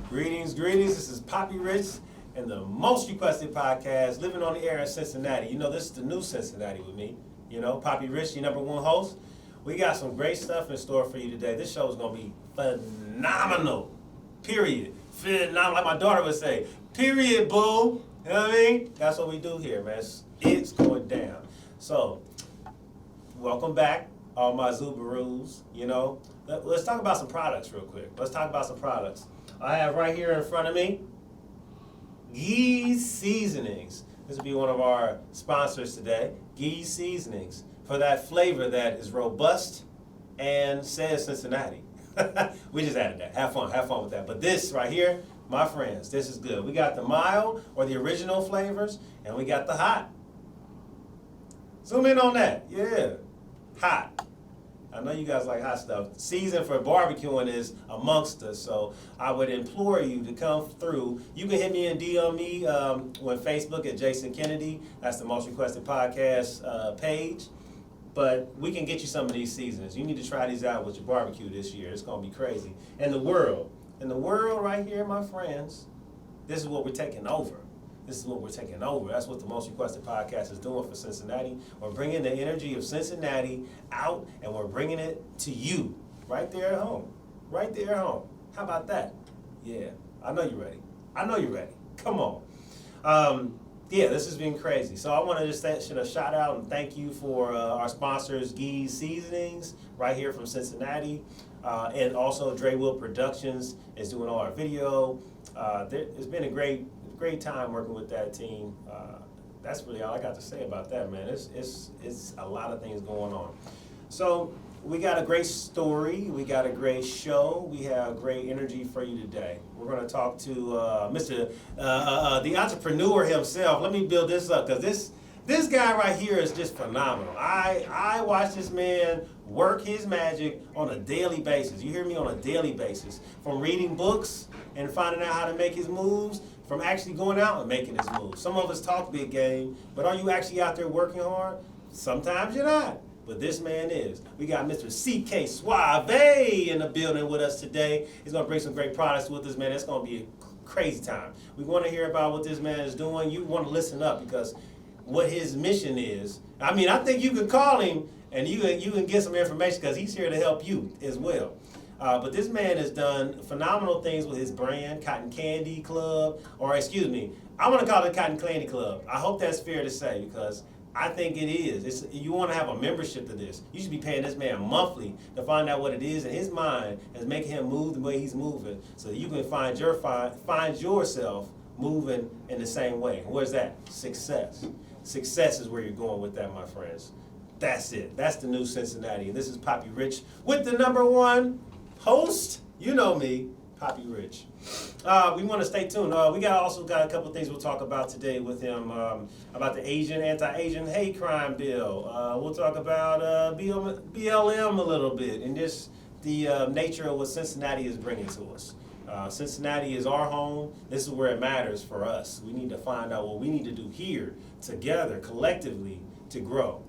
Greetings. This is PapiRich and the most requested podcast, living on the air in Cincinnati. You know, this is the new Cincinnati with me. You know, PapiRich, your number one host. We got some great stuff in store for you today. This show is going to be phenomenal. Period. Phenomenal, like my daughter would say. Period, boo. You know what I mean? That's what we do here, man. It's going down. So, welcome back, all my Zubaroos. You know, let's talk about some products real quick. I have right here in front of me Gee's Seasonings. This will be one of our sponsors today. Gee's Seasonings, for that flavor that is robust and says Cincinnati. We just added that. Have fun with that. But this right here, my friends, this is good. We got the mild or the original flavors, and we got the hot. Zoom in on that. Yeah, hot. I know you guys like hot stuff. Season for barbecuing is amongst us, so I would implore you to come through. You can hit me and DM me on Facebook at Jason Kennedy. That's the most requested podcast page. But we can get you some of these seasons. You need to try these out with your barbecue this year. It's going to be crazy. In the world right here, my friends, this is what we're taking over. That's what the most requested podcast is doing for Cincinnati. We're bringing the energy of Cincinnati out, and we're bringing it to you right there at home. How about that? Yeah, I know you're ready. Come on. Yeah, this has been crazy. So I want to just send a shout out and thank you for our sponsors, Gee's Seasonings, right here from Cincinnati. And also Dre Will Productions is doing all our video. It's been a great time working with that team. That's really all I got to say about that, man. It's a lot of things going on. So we got a great story. We got a great show. We have great energy for you today. We're going to talk to Mr. The entrepreneur himself. Let me build this up because this guy right here is just phenomenal. I watch this man work his magic on a daily basis. You hear me? On a daily basis. From reading books and finding out how to make his moves, from actually going out and making his moves. Some of us talk big game, but are you actually out there working hard? Sometimes you're not, but this man is. We got Mr. CK Suave in the building with us today. He's going to bring some great products with us, man. It's going to be a crazy time. We want to hear about what this man is doing. You want to listen up because what his mission is. I mean, I think you can call him and you can get some information because he's here to help you as well. But this man has done phenomenal things with his brand, Cotton Candy Club, or excuse me, I want to call it Cotton Candy Club. I hope that's fair to say because I think it is. You want to have a membership to this. You should be paying this man monthly to find out what it is in his mind is making him move the way he's moving so that you can find yourself moving in the same way. Where's that? Success. Success is where you're going with that, my friends. That's it. That's the new Cincinnati. And this is PapiRich with the number one host, you know me, PapiRich. We want to stay tuned. We also got a couple of things we'll talk about today with him about the anti-Asian hate crime bill. We'll talk about BLM a little bit and just the nature of what Cincinnati is bringing to us. Cincinnati is our home. This is where it matters for us. We need to find out what we need to do here together, collectively, to grow.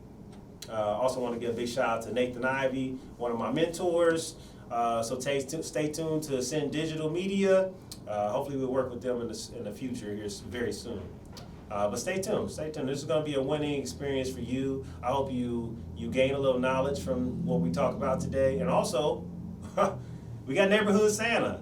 Also want to give a big shout out to Nathan Ivey, one of my mentors. So stay tuned to Ascend Digital Media. Hopefully we'll work with them in the future here very soon. But stay tuned. This is going to be a winning experience for you. I hope you gain a little knowledge from what we talk about today. And also, we got Neighborhood Santa.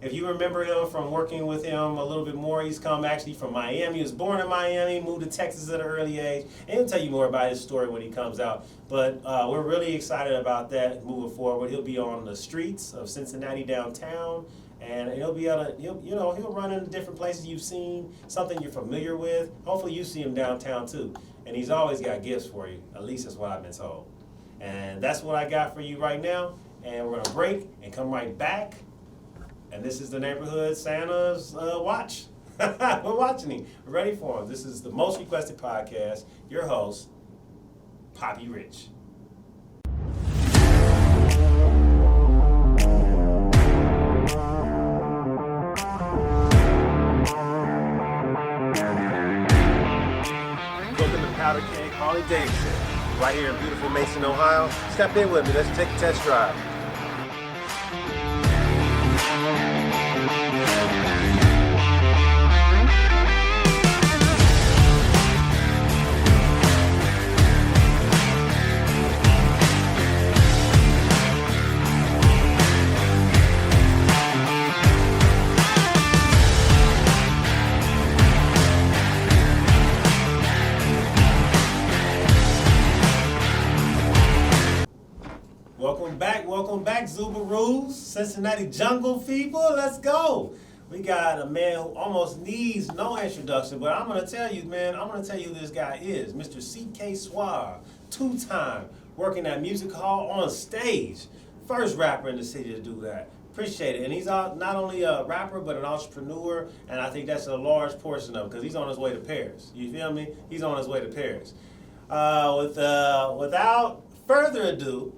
If you remember him from working with him a little bit more, he's come actually from Miami. He was born in Miami, moved to Texas at an early age. And he'll tell you more about his story when he comes out. But we're really excited about that moving forward. He'll be on the streets of Cincinnati downtown. And he'll be he'll run into different places you've seen, something you're familiar with. Hopefully you see him downtown too. And he's always got gifts for you. At least that's what I've been told. And that's what I got for you right now. And we're going to break and come right back. And this is the Neighborhood Santa's watch. We're watching him. We're ready for him. This is the most requested podcast. Your host, PapiRich. Welcome to Powder Keg Harley Davidson, right here in beautiful Mason, Ohio. Step in with me. Let's take a test drive. Cincinnati jungle people, let's go. We got a man who almost needs no introduction, but I'm gonna tell you, man, I'm gonna tell you who this guy is. Mr. CK Suave, 2-time, working at Music Hall on stage. First rapper in the city to do that. Appreciate it. And he's not only a rapper, but an entrepreneur, and I think that's a large portion of it, because he's on his way to Paris. You feel me? He's on his way to Paris. Without further ado,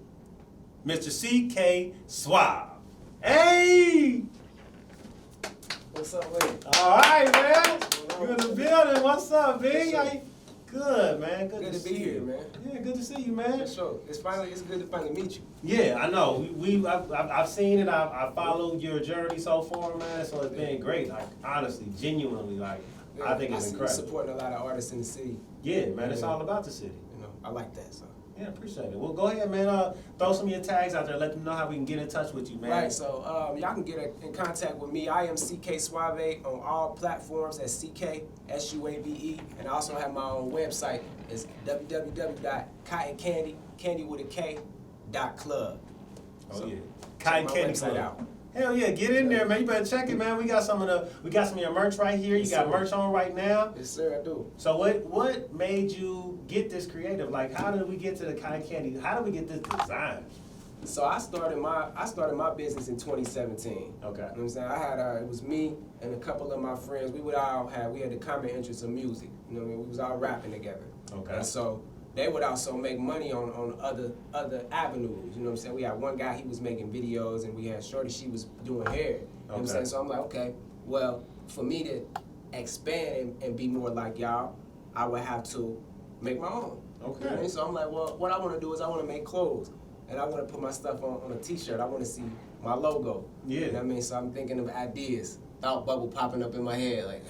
Mr. CK Suave. Hey! What's up, Wade? All right, man. You in the building? What's up, B? Good, man. Good to be here, man. Yeah, good to see you, man. For sure. It's good to finally meet you. Yeah, I know. I've seen it. I've followed your journey so far, man. So it's been great. Like honestly, genuinely, like Yeah, I think it's incredible. I supporting a lot of artists in the city. Yeah, man. It's all about the city. You know, I like that. So. Yeah, appreciate it. Well, go ahead, man. Throw some of your tags out there. Let them know how we can get in touch with you, man. Right, so y'all can get in contact with me. I am CK Suave on all platforms at CK SUAVE, and I also have my own website. It's www.cottoncandy.club. Oh yeah, Cotton Candy Club. Club. Hell yeah, get in there, man. You better check it, man. We got some of your merch right here. You Yes, got sir. merch on right now. Yes, sir, I do. So what made you get this creative? Like, how did we get to the cotton candy? How did we get this design? So I started my business in 2017. Okay. You know what I'm saying? I had it was me and a couple of my friends. We had the common interest of music. You know what I mean? We was all rapping together. Okay. And so they would also make money on other avenues. You know what I'm saying? We had one guy, he was making videos, and we had Shorty, she was doing hair. You know what I'm saying? So I'm like, okay, well, for me to expand and be more like y'all, I would have to make my own. Okay. You know what I mean? So I'm like, well, what I want to do is I want to make clothes. And I want to put my stuff on a t-shirt. I want to see my logo. Yeah. You know what I mean? So I'm thinking of ideas. Thought bubble popping up in my head. Like,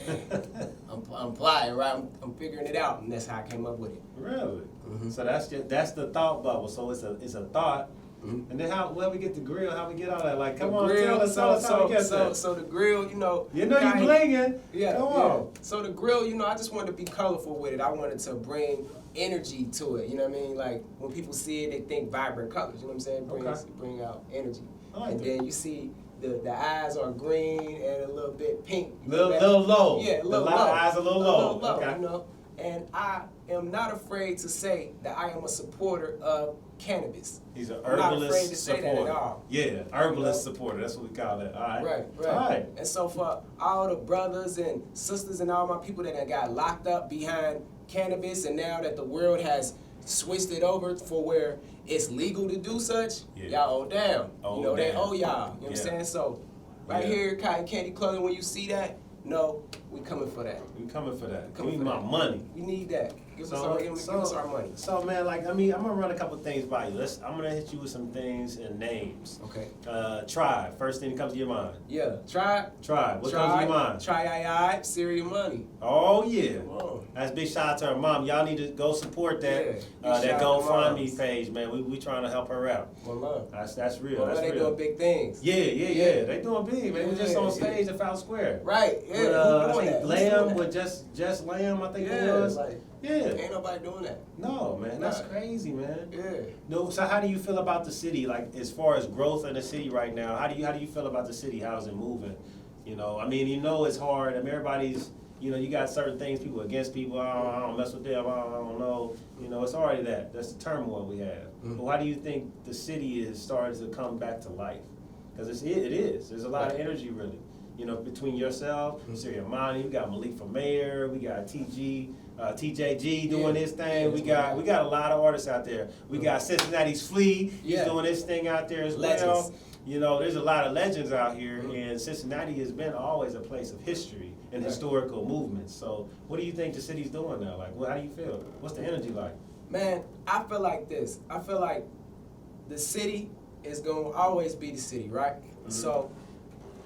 I'm flying, right? I'm figuring it out. And that's how I came up with it. Really? Mm-hmm. So that's the thought bubble. So it's a thought. Mm-hmm. And then where we get the grill? How we get all that? Like, come on, grill, tell us how we get that. So the grill, you know. You know you blinging. Yeah. Come on. So the grill, you know, I just wanted to be colorful with it. I wanted to bring energy to it. You know what I mean? Like when people see it, they think vibrant colors. You know what I'm saying? Bring out energy. Like that. Then you see the eyes are green and a little bit pink. Little low. Yeah, a little the low. eyes a little low. Okay. You know. And I am not afraid to say that I am a supporter of cannabis. He's an I'm not herbalist afraid to say supporter. that at all. Yeah, herbalist supporter. That's what we call it. All right. Right. All right. And so for all the brothers and sisters and all my people that got locked up behind cannabis, and now that the world has switched it over for where it's legal to do such, y'all owe down. They owe y'all. You know what I'm saying? So right here, Cotton Candy Clothing, when you see that, no, we coming for that. We coming for that. Coming Give for me my that. money. We need that. Give us our money. So man, like I'm gonna run a couple things by you. I'm gonna hit you with some things and names. Okay. Tribe. First thing that comes to your mind. Yeah. Tribe. What comes to your mind? Try Serious Money. Oh yeah. Come on. That's big shout out to her mom. Y'all need to go support that. Yeah. That Shout out to GoFundMe moms. page, man. We trying to help her out. Well, love. That's real. Well, that's they real. doing big things. Yeah. They doing big, man. We just on stage at Foul Square. Right. Yeah. With, Who I doing think that? Lamb with just Lamb, I think it was. Like, Yeah. ain't nobody doing that. No, man, that's Right. crazy, man. Yeah. No, so how do you feel about the city? Like as far as growth in the city right now, how do you feel about the city? How's it moving? You know, I mean, it's hard. I mean, everybody's, you got certain things, people against people. Oh, I don't mess with them. I don't know. It's already that. That's the turmoil we have. Mm-hmm. But how do you think the city is starting to come back to life? Because it is. There's a lot of energy, really. Between yourself, Syria Mani, we got Malik for mayor, we got TJG doing his thing. We got a lot of artists out there. We got Cincinnati's Flea, he's doing his thing out there as well. There's a lot of legends out here, and Cincinnati has been always a place of history and historical movements. So what do you think the city's doing now? Like, how do you feel? What's the energy like? Man, I feel like this. I feel like the city is going to always be the city, right? Mm-hmm. So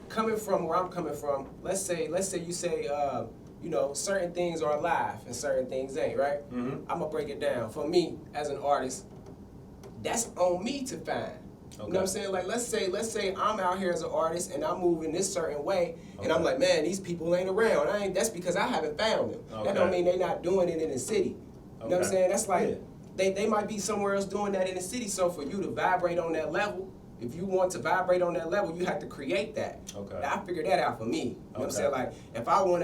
coming from where I'm coming from, let's say you say, certain things are alive and certain things ain't, right? Mm-hmm. I'm gonna break it down. For me, as an artist, that's on me to find. Okay. You know what I'm saying? Like, let's say I'm out here as an artist and I'm moving this certain way, and I'm like, man, these people ain't around. That's because I haven't found them. That don't mean they not doing it in the city. You know what I'm saying? That's like, they might be somewhere else doing that in the city, so for you to vibrate on that level, if you want to vibrate on that level, you have to create that. Okay. I figured that out for me. You know what I'm Okay. saying? Like, if I want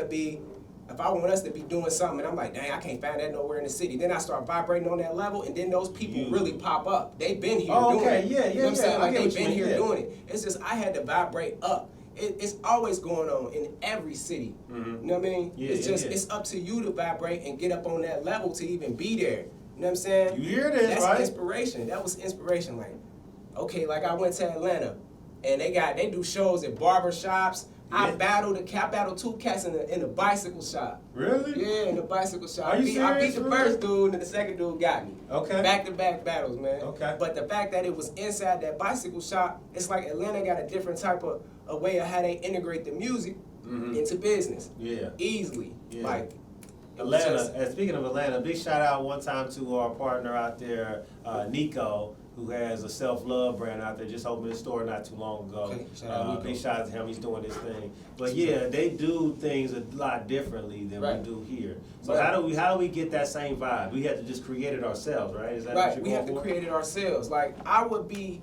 us to be doing something, and I'm like, dang, I can't find that nowhere in the city. Then I start vibrating on that level, and then those people really pop up. They've been here doing it. Yeah, You know what I'm saying? I Like, get what they've you been mean, here yeah. doing it. It's just I had to vibrate up. It's always going on in every city. You know what I mean? Yeah, it's just, yeah. it's up to you to vibrate and get up on that level to even be there. You know what I'm saying? You hear this, That's right? inspiration. That was inspiration. Like, okay, like I went to Atlanta, and they do shows at barber shops. I battled two cats in the bicycle shop. Really? Yeah, in the bicycle shop. Are you I beat serious, the really? first dude, and the second dude got me. Okay. Back-to-back battles, man. Okay. But the fact that it was inside that bicycle shop, it's like Atlanta got a different type of a way of how they integrate the music into business. Yeah. Easily. Yeah. Like, it was Atlanta, just- and speaking of Atlanta, big shout out one time to our partner out there, Nico, who has a self-love brand out there, just opened his store not too long ago. Okay, shout out Nico. Big shout out to him, he's doing this thing. But yeah, they do things a lot differently than Right. we do here. So Right. how do we get that same vibe? We have to just create it ourselves, right? Is that what Right, you're we going have to for? create it ourselves. Like, I would be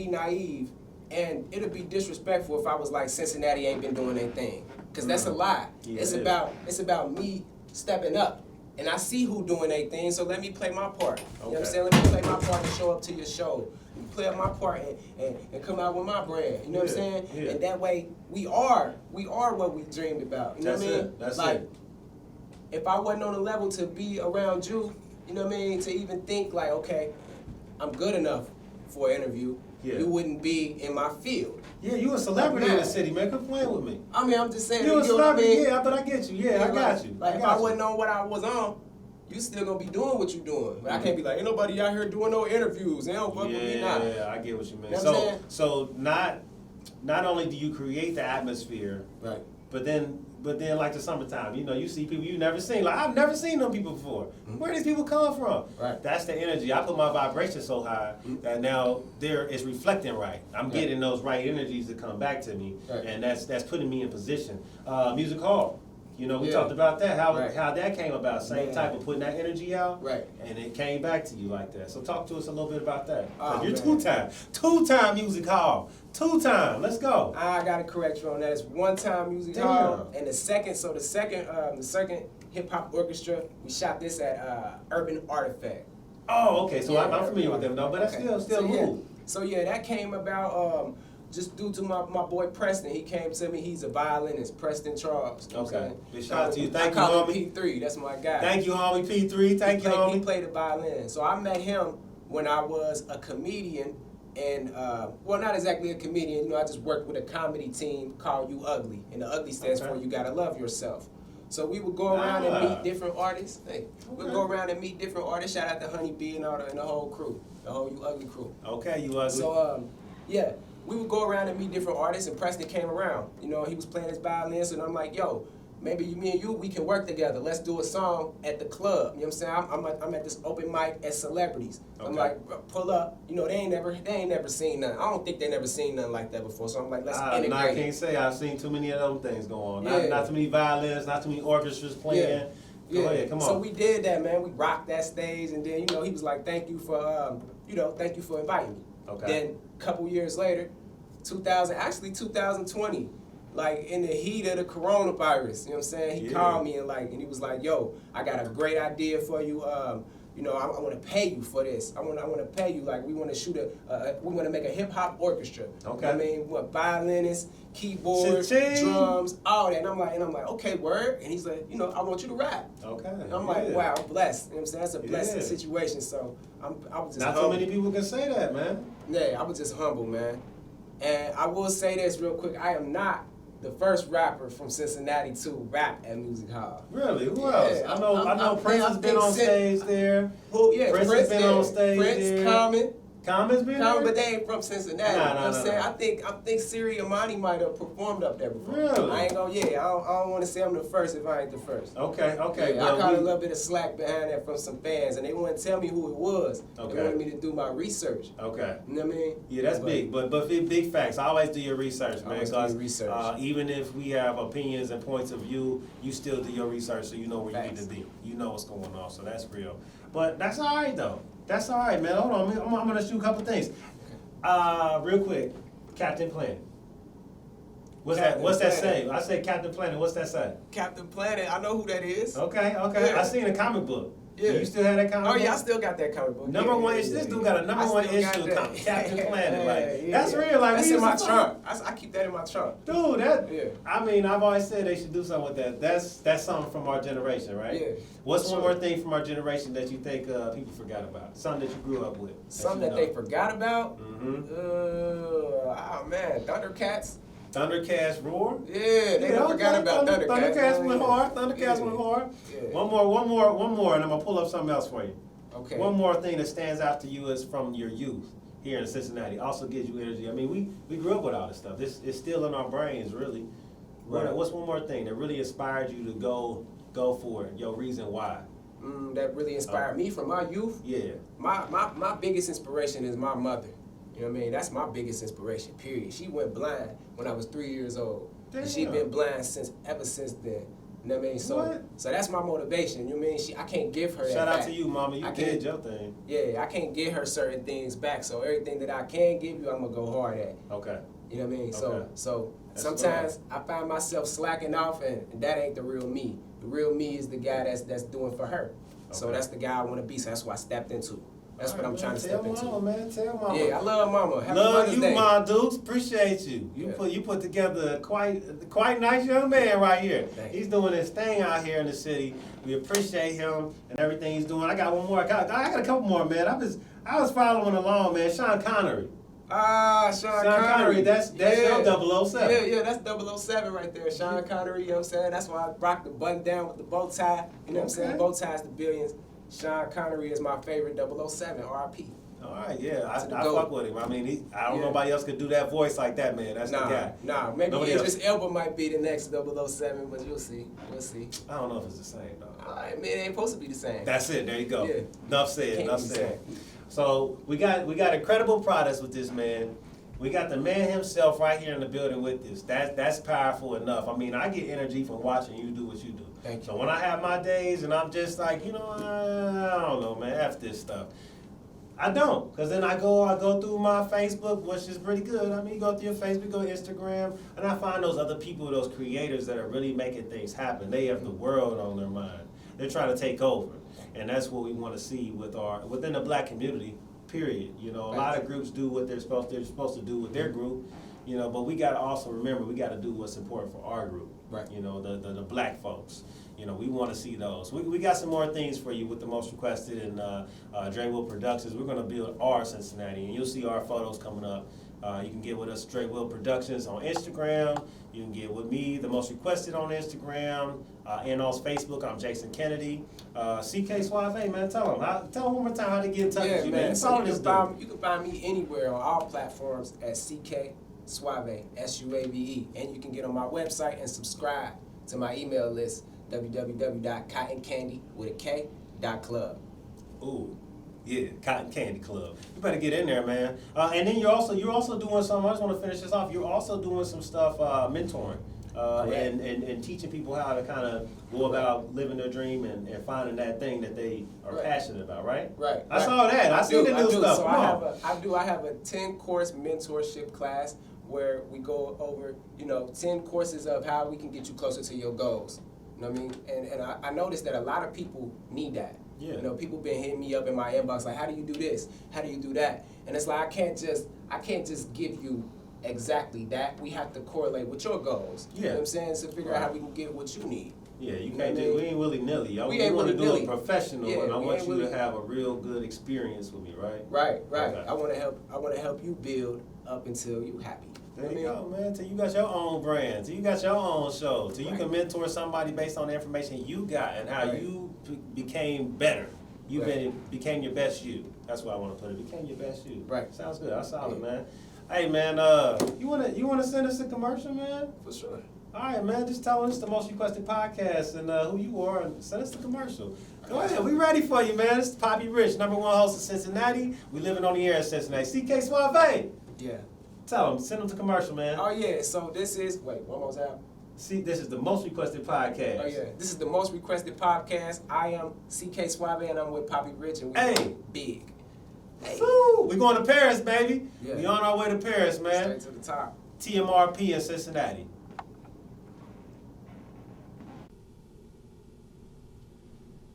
naive, and it'd be disrespectful if I was like, Cincinnati ain't been doing anything, because that's a lie. Yeah, it's it is. about me stepping up, and I see who doing anything, so let me play my part. You know what I'm Okay. saying? Let me play my part and show up to your show. Play up my part and come out with my brand. You know what I'm saying? Yeah. And that way, we are what we dreamed about. You know That's what I mean? it. That's like, it. if I wasn't on the level to be around you, you know what I mean, to even think like, okay, I'm good enough for an interview, Yeah. you wouldn't be in my field. Yeah, you a celebrity in Nah. the city, man. Quit playing with me. I mean, I'm just saying, You a you know what I celebrity, mean? yeah, but I get you. Yeah, I got you. Like, if got I you. wasn't on what I was on, you still gonna be doing what you doing. But I can't be like, ain't nobody out here doing no interviews. They don't fuck with me now. Yeah, I get what you mean. You know what I'm saying? So not only do you create the atmosphere, Right. but then like the summertime, you see people you've never seen. Like, I've never seen them people before. Where these people come from? Right. That's the energy. I put my vibration so high that now it's reflecting right. I'm getting those right energies to come back to me, Right. and that's putting me in position. Music hall. We Yeah. talked about that, how Right. that came about. Same Man. type of putting that energy out, Right. and it came back to you like that. So talk to us a little bit about that. Oh, You're man. two-time music hall, two-time. Let's go. I gotta correct you on that. It's one-time music Damn. hall, and the second hip hop orchestra. We shot this at Urban Artifact. Oh, okay. So Yeah, I'm familiar with them, though, but that's okay. still so, move. So yeah, that came about just due to my boy Preston. He came to me. He's a violinist, Preston Charles. You know what I'm Okay. saying? Big shout out to you. I Thank you, call him homie. P3. That's my guy. Thank you, homie. P3. Thank you, He homie. played the violin. So I met him when I was a comedian, and well, not exactly a comedian. I just worked with a comedy team called You Ugly, and the Ugly stands Okay. for You Gotta Love Yourself. So we would go around and meet different artists. We'd go around and meet different artists. Shout out to Honey B and the whole crew, the whole You Ugly crew. Okay, you ugly. So yeah, we would go around and meet different artists, and Preston came around. He was playing his violin, so I'm like, yo, maybe me and you, we can work together. Let's do a song at the club. You know what I'm saying? I'm at this open mic at Celebrities. I'm Okay. like, bro, pull up. They ain't never seen nothing. I don't think they never seen nothing like that before. So I'm like, let's I integrate can't it. say I've seen too many of them things go on. Yeah. Not too many violins, not too many orchestras playing. Go ahead, come on. So we did that, man. We rocked that stage, and then he was like, thank you for inviting me. Okay. Then a couple years later, 2020, like in the heat of the coronavirus, you know what I'm saying? He called me and he was like, yo, I got a great idea for you. I want to pay you for this. I want to pay you. Like, we want to shoot we want to make a hip hop orchestra. Okay. You know what I mean, what violinists, keyboards, Cha-ching. drums, all that. And I'm like, okay, word. And he's like, I want you to rap. Okay. And I'm like, wow, I'm blessed. You know what I'm saying? That's a blessed Yeah. situation. So I was just Not humble. so many people can say that, man. Yeah, I was just humble, man. And I will say this real quick. I am not the first rapper from Cincinnati to rap at Music Hall. Really? Who Yeah, else? I know Prince has been on stage there. Who? Yeah, Prince has been on stage Prince, there. Common. Common's been Common, there? but they ain't from Cincinnati. Nah, You know what I'm nah, saying? nah. I think Siri Amani might have performed up there before. Really? I ain't gonna, I don't want to say I'm the first if I ain't the first. Okay. Yeah, I well, caught a little bit of slack behind that from some fans, and they wouldn't tell me who it was. Okay. They wanted me to do my research. Okay. You know what I mean? Yeah, that's big. But big facts. Always do your research, man. Always do your research. Even if we have opinions and points of view, you still do your research so you know where you need to be. You know what's going on, so that's real. But that's all right, though. That's all right, man. Hold on. I'm going to shoot a couple things. Real quick, Captain Planet. What's Captain that Planet. say? I say Captain Planet. What's that say? Captain Planet, I know who that is. Okay. Yeah. I seen a comic book. Yeah. You still have that comic Oh book? yeah, I still got that comic book. Number one issue. This dude got a number one issue of Captain Planet. Like that's real. Like that's we in my used to trunk. I keep that in my trunk. Dude, Yeah. I mean, I've always said they should do something with that. That's something from our generation, right? Yeah. What's For one sure. more thing from our generation that you think people forgot about? Something that you grew up with. Something that they forgot about? Mm-hmm. Oh man, Thundercats. Thundercats roar. Yeah, they forgot about Thundercats. Thundercats went Yeah. hard. Thundercats Yeah. went hard. Yeah. One more, and I'm gonna pull up something else for you. Okay. One more thing that stands out to you is from your youth here in Cincinnati. Also gives you energy. I mean, we grew up with all this stuff. This is still in our brains, really. Right. What's one more thing that really inspired you to go for it? Your reason why? That really inspired me from my youth. Yeah. My biggest inspiration is my mother. You know what I mean? That's my biggest inspiration, period. She went blind when I was 3 years old. And she Damn. been blind ever since then. You know what I mean? What? So that's my motivation. You know what I mean? I can't give her that Shout out back. to you, mama. You I did can't- your thing. Yeah, I can't give her certain things back. So everything that I can give you, I'm gonna go hard at. Okay. You know what I mean? Okay. So That's sometimes I find myself slacking off, and that ain't the real me. The real me is the guy that's doing for her. So Okay. that's the guy I want to be. So that's what I stepped into. That's what I'm trying to step Tell into. mama, man. Tell mama. Yeah, I love Mama. Happy Love Mother's you, Day. Ma Dukes. Appreciate you. Yeah. You put together a quite nice young man right here. Thank He's you. doing his thing out here in the city. We appreciate him and everything he's doing. I got one more. I got a couple more, man. I was following along, man. Sean Connery. Sean Connery. That's your 007. Yeah, that's 007 right there. Sean Connery, you know what I'm saying? That's why I rock the button down with the bow tie. You know what I'm saying? Okay. Bow ties to billions. Sean Connery is my favorite 007, R.I.P. All right, yeah, I GOAT. fuck with him. I mean, I don't know Yeah. nobody else could do that voice like that, man. That's the guy. Maybe Nobody Idris Elba might be the next 007, but you'll see. We'll see. I don't know if it's the same though. I mean, it ain't supposed to be the same. That's it. There you go. Yeah. Enough said. Can't Enough be the said. same. So we got incredible products with this man. We got the man himself right here in the building with this. That's powerful enough. I mean, I get energy from watching you do what you do. Thank you. So when I have my days and I'm just like, I don't know, man, F this stuff. I don't, because then I go through my Facebook, which is pretty good. I mean, you go through your Facebook, go Instagram, and I find those other people, those creators that are really making things happen. They have the world on their mind. They're trying to take over. And that's what we want to see within the black community, period. A lot of groups do what they're supposed to do with their group, but we got to also remember, we got to do what's important for our group. Right. The black folks. We want to see those. We got some more things for you with the most requested and Dre Will Productions. We're going to build our Cincinnati, and you'll see our photos coming up. You can get with us, Dre Will Productions, on Instagram. You can get with me, the most requested, on Instagram and on Facebook. I'm Jason Kennedy. CK Suave, man, tell them one more time how to get in touch with you, man. So you can find me anywhere on all platforms at CK Suave, SUAVE, and you can get on my website and subscribe to my email list, www.cottoncandy.club. Ooh, yeah, Cotton Candy Club. You better get in there, man. And then you're also doing some. I just want to finish this off. You're also doing some stuff, mentoring, and teaching people how to kind of go about living their dream and finding that thing that they are passionate about. Right. Right. I saw that. I seen the new stuff. So Come I have a 10-course mentorship class where we go over 10 courses of how we can get you closer to your goals. You know what I mean? And I noticed that a lot of people need that. Yeah. People been hitting me up in my inbox like, how do you do this? How do you do that? And it's like I can't just give you exactly that. We have to correlate with your goals. Yeah. You know what I'm saying? So figure out how we can get what you need. Yeah, you know can't what I do. mean? We ain't willy-nilly. We We ain't want to do willy-nilly. it professional, Yeah, and I we want ain't you to willy- have a real good experience with me, right? Right. Okay. I want to help you build up until you happy. There you go, man. Till you got your own brand, till you got your own show, till you Right. can mentor somebody based on the information you got and how Right. you became better. You Right. became your best you. That's why I want to put it. Became your best you. Right. Sounds good. That's solid, Yeah. man. Hey, man. You wanna send us a commercial, man? For sure. All right, man. Just tell us the most requested podcast and who you are, and send us the commercial. Go ahead. We ready for you, man. It's PapiRich, #1 host of Cincinnati. We living on the air in Cincinnati. CK Suave. Yeah. Tell them. Send them the commercial, man. Oh yeah. So this is one more time. See, this is the most requested podcast. Oh yeah, this is the most requested podcast. I am CK Suave and I'm with PapiRich and we Hey. go big. Hey. So, we going to Paris, baby. Yeah. We on our way to Paris, man. Straight to the top. TMRP in Cincinnati.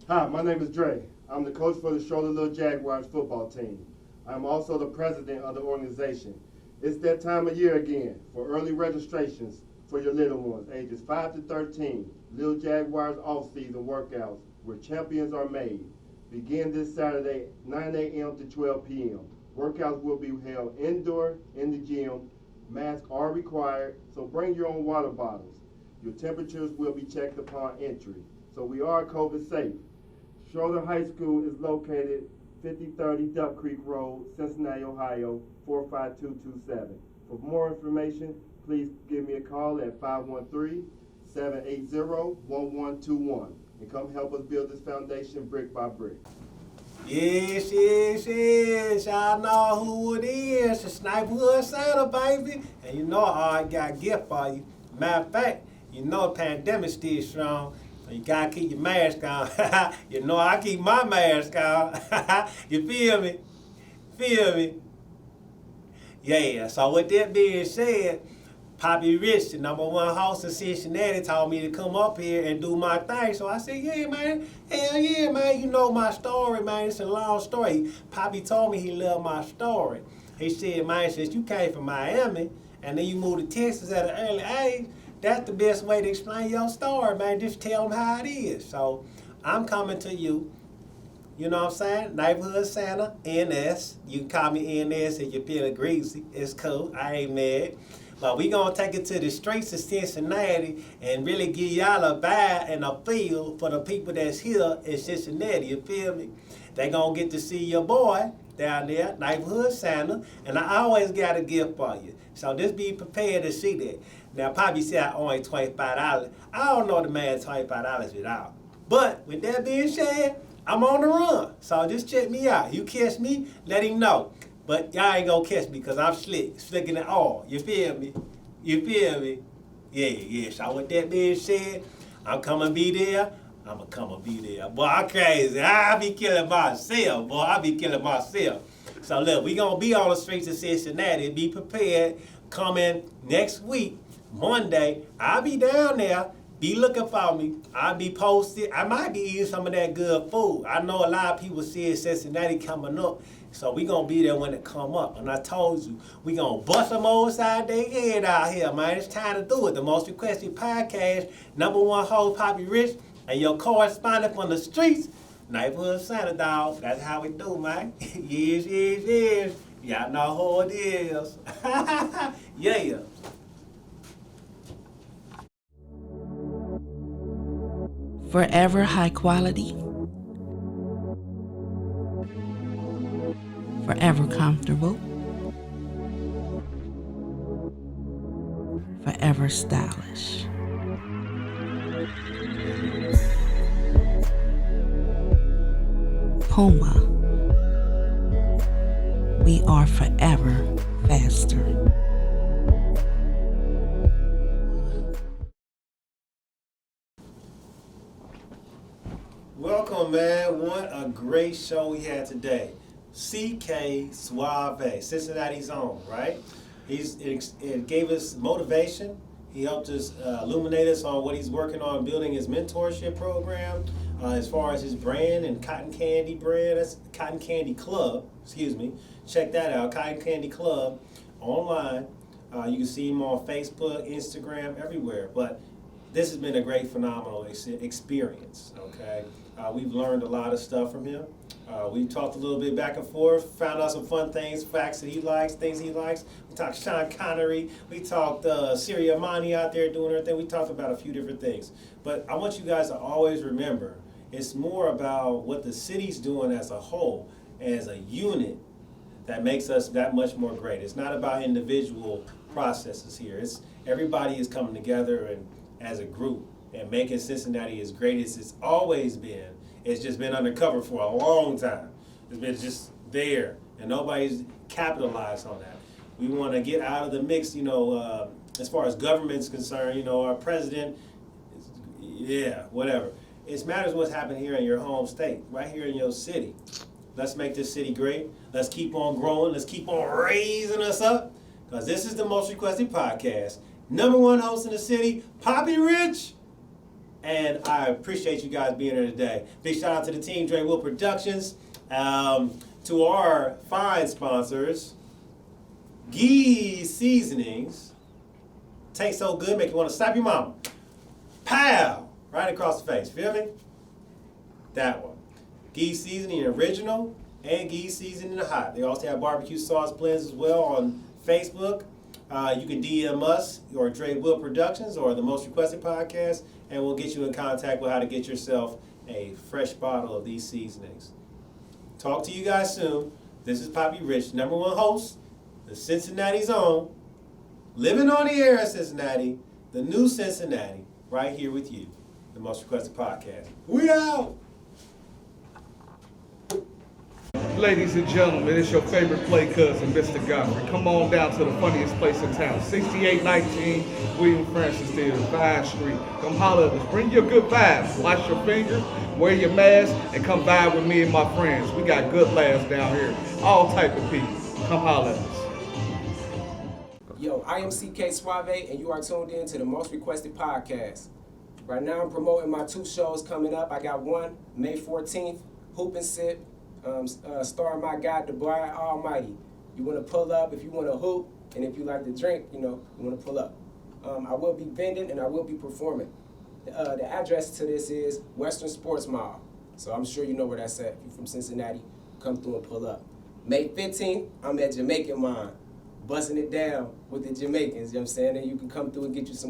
Hi, my name is Dre. I'm the coach for the Charlotte Little Jaguars football team. I'm also the president of the organization. It's that time of year again for early registrations for your little ones, ages 5 to 13. Little Jaguars off-season workouts where champions are made. Begin this Saturday, 9 a.m. to 12 p.m. Workouts will be held indoor in the gym. Masks are required, so bring your own water bottles. Your temperatures will be checked upon entry, so we are COVID safe. Schroeder High School is located 5030 Duck Creek Road, Cincinnati, Ohio, 45227. For more information, please give me a call at 513-780-1121 and come help us build this foundation brick by brick. Yes, yes, yes. Y'all know who it is. It's Sniperhood Santa, baby. And you know I already got a gift for you. Matter of fact, you know the pandemic's still strong. So you gotta keep your mask on. You know I keep my mask on. You feel me? Feel me? Yeah, so with that being said, PapiRich, the #1 host in Cincinnati, told me to come up here and do my thing. So I said, yeah, man. Hell yeah, man. You know my story, man. It's a long story. Papi told me he loved my story. He said, man, since you came from Miami and then you moved to Texas at an early age, that's the best way to explain your story, man. Just tell them how it is. So I'm coming to you. You know what I'm saying? Neighborhood Santa, NS. You can call me NS if you're feeling greasy. It's cool. I ain't mad. But we gonna take it to the streets of Cincinnati and really give y'all a vibe and a feel for the people that's here in Cincinnati. You feel me? They gonna get to see your boy down there, Neighborhood Santa, and I always got a gift for you. So just be prepared to see that. Now, Papi said I only $25. I don't know the man $25 without. But with that being said, I'm on the run. So just check me out. You catch me, let him know. But y'all ain't gonna catch me because I'm slick, slicker than all. You feel me? You feel me? Yeah, yeah. So with that being said, I'm coming be there. I'ma come and be there. Boy, I'm crazy. I be killing myself, boy. I be killing myself. So look, we gonna be on the streets of Cincinnati. Be prepared. Coming next week, Monday. I'll be down there. Be looking for me. I'll be posted. I might be eating some of that good food. I know a lot of people see Cincinnati coming up. So we gonna be there when it come up. And I told you, we gonna bust them old side their head out here, man. It's time to do it. The most requested podcast, #1 host, PapiRich, and your correspondent from the streets, Neighborhood Santa, dog. That's how we do, man. Yes, yes, yes. Y'all know who it is. Yeah. Forever high quality, forever comfortable, forever stylish. Puma, we are forever faster. Welcome, man. What a great show we had today. CK Suave, Cincinnati's own, right? It gave us motivation. He helped us illuminate us on what he's working on building his mentorship program as far as his brand and Cotton Candy brand. That's Cotton Candy Club, excuse me. Check that out, Cotton Candy Club online. You can see him on Facebook, Instagram, everywhere. But this has been a great, phenomenal experience, okay? We've learned a lot of stuff from him. We talked a little bit back and forth, found out some fun things, facts that he likes, things he likes. We talked Sean Connery. We talked Siriamani out there doing her thing. We talked about a few different things. But I want you guys to always remember, it's more about what the city's doing as a whole, as a unit, that makes us that much more great. It's not about individual processes here. It's everybody is coming together and as a group and making Cincinnati as great as it's always been. It's just been undercover for a long time. It's been just there, and nobody's capitalized on that. We want to get out of the mix, as far as government's concerned. Our president, whatever. It matters what's happening here in your home state, right here in your city. Let's make this city great. Let's keep on growing. Let's keep on raising us up. Because this is the most requested podcast. #1 host in the city, PapiRich. And I appreciate you guys being here today. Big shout out to the team, Dre Will Productions. To our fine sponsors, Gee's Seasonings. Tastes so good, make you want to slap your mama. Pow! Right across the face, feel me? That one. Gee's Seasoning Original and Gee's Seasoning Hot. They also have barbecue sauce blends as well on Facebook. You can DM us or Dre Will Productions or the Most Requested Podcast, and we'll get you in contact with how to get yourself a fresh bottle of these seasonings. Talk to you guys soon. This is PapiRich, #1 host, the Cincinnati's own, living on the air in Cincinnati, the new Cincinnati, right here with you, the Most Requested Podcast. We out! Ladies and gentlemen, it's your favorite play cousin, Mr. Godfrey. Come on down to the funniest place in town, 6819 William Francis Theater, Vine Street. Come holler at us. Bring your good vibes. Wash your fingers, wear your mask, and come vibe with me and my friends. We got good laughs down here. All type of people. Come holler at us. Yo, I am CK Suave, and you are tuned in to the Most Requested Podcast. Right now, I'm promoting my 2 shows coming up. I got one, May 14th, Hoop and Sip, starring my guy, the Boy Almighty. You want to pull up if you want to hoop, and if you like to drink, you want to pull up. I will be vending, and I will be performing. The address to this is Western Sports Mall. So I'm sure you know where that's at. If you're from Cincinnati, come through and pull up. May 15th, I'm at Jamaican Mine, busting it down with the Jamaicans, you know what I'm saying? And you can come through and get you some